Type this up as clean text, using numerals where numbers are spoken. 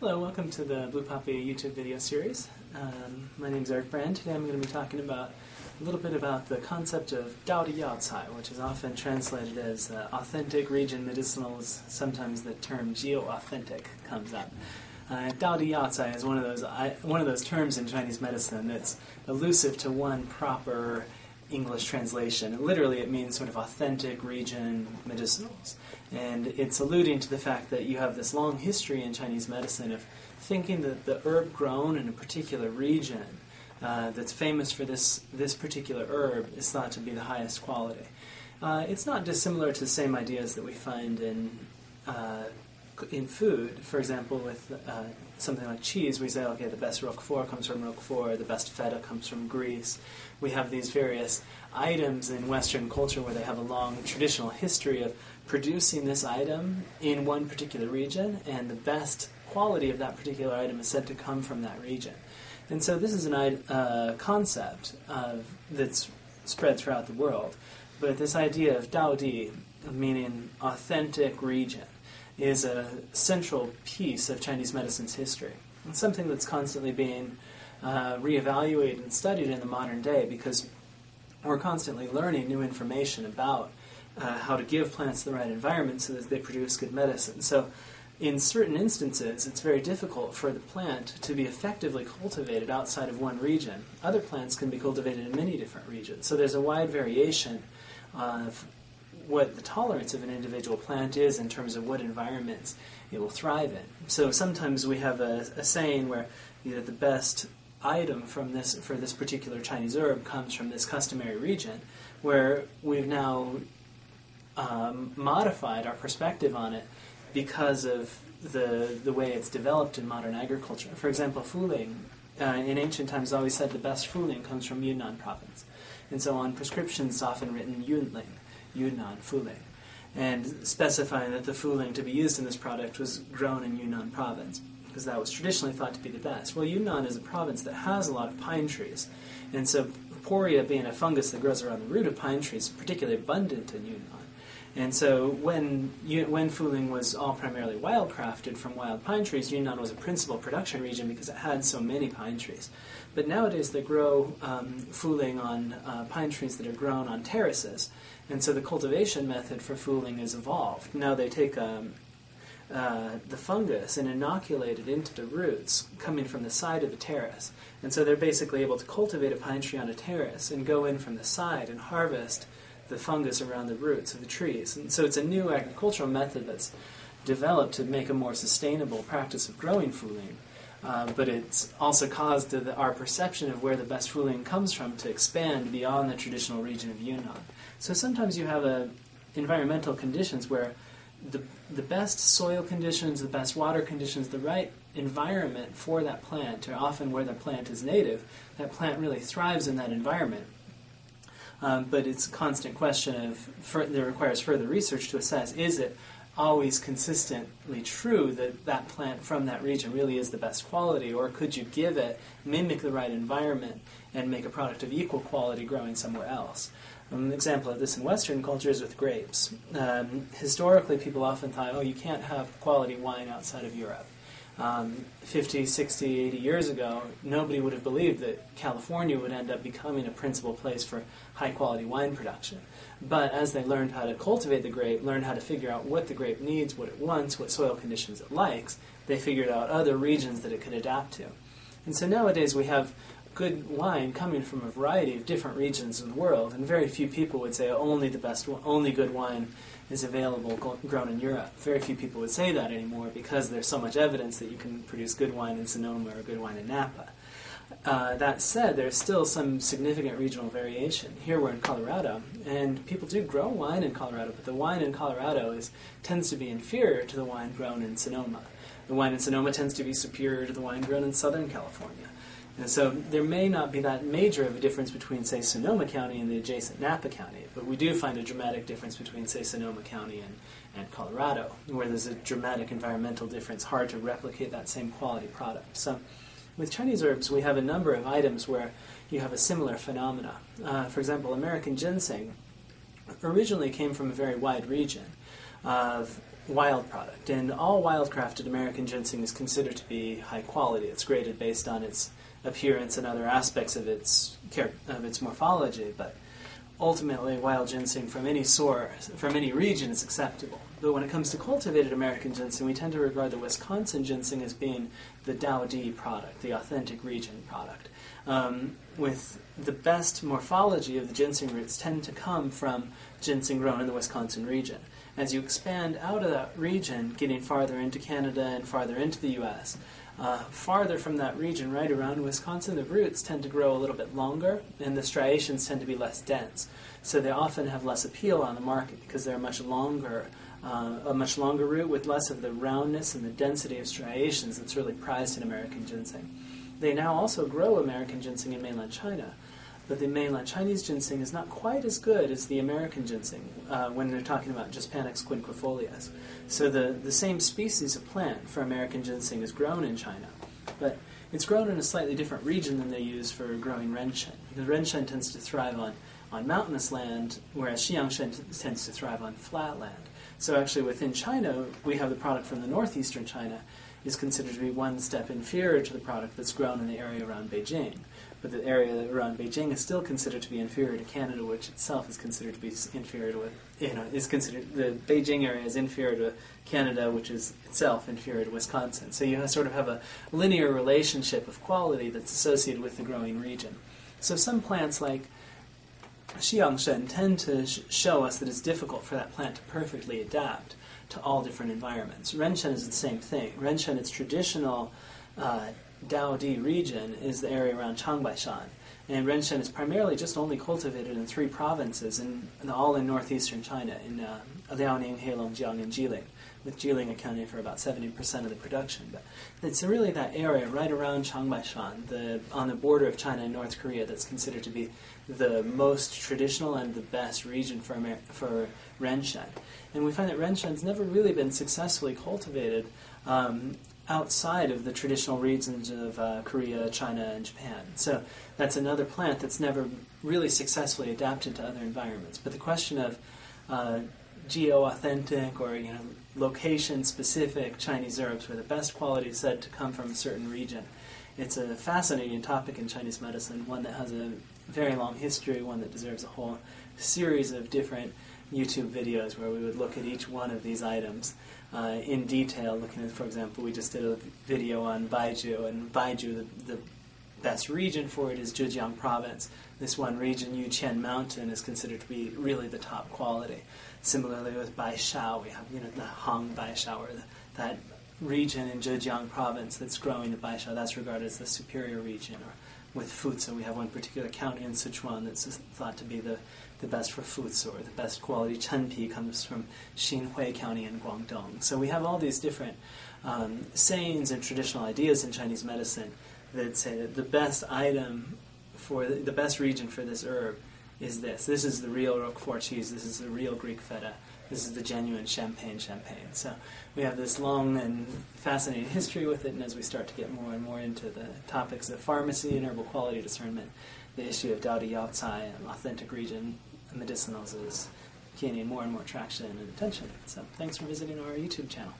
Hello, welcome to the Blue Poppy YouTube video series. My name is Eric Brand. Today I'm going to be talking about a little bit about the concept of Dao Di Yao Cai, which is often translated as authentic region medicinals. Sometimes the term geo-authentic comes up. Dao Di Yao Cai is one of those terms in Chinese medicine that's elusive to one proper English translation. Literally, it means sort of authentic region medicinals. And it's alluding to the fact that you have this long history in Chinese medicine of thinking that the herb grown in a particular region that's famous for this particular herb is thought to be the highest quality. It's not dissimilar to the same ideas that we find in food. For example, with something like cheese, we say, okay, the best Roquefort comes from Roquefort, the best feta comes from Greece. We have these various items in Western culture where they have a long traditional history of producing this item in one particular region, and the best quality of that particular item is said to come from that region. And so this is a concept that's spread throughout the world. But this idea of Dao Di, meaning authentic region, is a central piece of Chinese medicine's history. It's something that's constantly being reevaluated and studied in the modern day because we're constantly learning new information about how to give plants the right environment so that they produce good medicine. So in certain instances, it's very difficult for the plant to be effectively cultivated outside of one region. Other plants can be cultivated in many different regions. So there's a wide variation of what the tolerance of an individual plant is in terms of what environments it will thrive in. So sometimes we have a saying where the best item for this particular Chinese herb comes from this customary region, where we've now modified our perspective on it because of the way it's developed in modern agriculture. For example, Fuling, in ancient times always said the best Fuling comes from Yunnan province. And so on prescriptions it's often written Yunling, Yunnan Fuling, and specifying that the Fuling to be used in this product was grown in Yunnan province, because that was traditionally thought to be the best. Well, Yunnan is a province that has a lot of pine trees, and so Poria, being a fungus that grows around the root of pine trees, is particularly abundant in Yunnan. And so when Fuling was all primarily wildcrafted from wild pine trees, Yunnan was a principal production region because it had so many pine trees. But nowadays they grow Fuling on pine trees that are grown on terraces, and so the cultivation method for Fuling is evolved. Now they take the fungus and inoculate it into the roots coming from the side of the terrace. And so they're basically able to cultivate a pine tree on a terrace and go in from the side and harvest the fungus around the roots of the trees. And so it's a new agricultural method that's developed to make a more sustainable practice of growing Fuling. But it's also caused our perception of where the best Fuling comes from to expand beyond the traditional region of Yunnan. So sometimes you have environmental conditions where the best soil conditions, the best water conditions, the right environment for that plant are often where the plant is native. That plant really thrives in that environment. But it's a constant question that requires further research to assess, is it always consistently true that that plant from that region really is the best quality, or could you mimic the right environment and make a product of equal quality growing somewhere else? An example of this in Western culture is with grapes. Historically, people often thought, you can't have quality wine outside of Europe. 50, 60, 80 years ago, nobody would have believed that California would end up becoming a principal place for high-quality wine production. But as they learned how to cultivate the grape, learned how to figure out what the grape needs, what it wants, what soil conditions it likes, they figured out other regions that it could adapt to. And so nowadays we have good wine coming from a variety of different regions of the world, and very few people would say only good wine is available grown in Europe. Very few people would say that anymore because there's so much evidence that you can produce good wine in Sonoma or good wine in Napa. That said, there's still some significant regional variation. Here we're in Colorado, and people do grow wine in Colorado, but the wine in Colorado tends to be inferior to the wine grown in Sonoma. The wine in Sonoma tends to be superior to the wine grown in Southern California. And so there may not be that major of a difference between, say, Sonoma County and the adjacent Napa County, but we do find a dramatic difference between, say, Sonoma County and Colorado, where there's a dramatic environmental difference, hard to replicate that same quality product. So with Chinese herbs, we have a number of items where you have a similar phenomena. For example, American ginseng originally came from a very wide region. of wild product. And all wild-crafted American ginseng is considered to be high quality. It's graded based on its appearance and other aspects of its morphology, but ultimately wild ginseng from any source, from any region, is acceptable. But when it comes to cultivated American ginseng, we tend to regard the Wisconsin ginseng as being the Dao-Di product, the authentic region product. With the best morphology of the ginseng roots tend to come from ginseng grown in the Wisconsin region. As you expand out of that region, getting farther into Canada and farther into the U.S., farther from that region, right around Wisconsin, the roots tend to grow a little bit longer, and the striations tend to be less dense. So they often have less appeal on the market because they're a much longer root with less of the roundness and the density of striations that's really prized in American ginseng. They now also grow American ginseng in mainland China, but the mainland Chinese ginseng is not quite as good as the American ginseng when they're talking about just Panax quinquefolias. So the same species of plant for American ginseng is grown in China, but it's grown in a slightly different region than they use for growing renshen, because renshen tends to thrive on mountainous land, whereas xiangshen tends to thrive on flat land. So actually within China, we have the product from the northeastern China is considered to be one step inferior to the product that's grown in the area around Beijing. But the area around Beijing is still considered to be inferior to Canada, which itself is considered to be inferior to, the Beijing area is inferior to Canada, which is itself inferior to Wisconsin. So you sort of have a linear relationship of quality that's associated with the growing region. So some plants like xiangshen tend to show us that it's difficult for that plant to perfectly adapt to all different environments. Renshen is the same thing. Renshen, its traditional Dao-Di region, is the area around Changbaishan. And renshen is primarily just only cultivated in 3 provinces, all in northeastern China, in Liaoning, Heilongjiang, and Jilin, with Jilin accounting for about 70% of the production. But it's really that area right around Changbaishan, on the border of China and North Korea, that's considered to be the most traditional and the best region for renshen. And we find that renshen's never really been successfully cultivated outside of the traditional regions of Korea, China, and Japan. So that's another plant that's never really successfully adapted to other environments. But the question of geo-authentic or location-specific Chinese herbs where the best quality is said to come from a certain region, it's a fascinating topic in Chinese medicine, one that has a very long history, one that deserves a whole series of different YouTube videos where we would look at each one of these items in detail, looking at, for example, we just did a video on Baiju, and Baiju, the best region for it is Zhejiang province. This one region, Yuqian Mountain, is considered to be really the top quality. Similarly with Baishao, we have the Hang Baishao, or that region in Zhejiang province that's growing the Baishao, that's regarded as the superior region. Or with Futsu, we have one particular county in Sichuan that's thought to be the best for Futsu, or the best quality Chenpi comes from Xinhui County in Guangdong. So we have all these different sayings and traditional ideas in Chinese medicine that say that the best item for the best region for this herb is this. This is the real Roquefort cheese. This is the real Greek feta. This is the genuine champagne. So we have this long and fascinating history with it, and as we start to get more and more into the topics of pharmacy and herbal quality discernment, the issue of Dao Di Yao Cai and authentic region medicinals is gaining more and more traction and attention. So thanks for visiting our YouTube channel.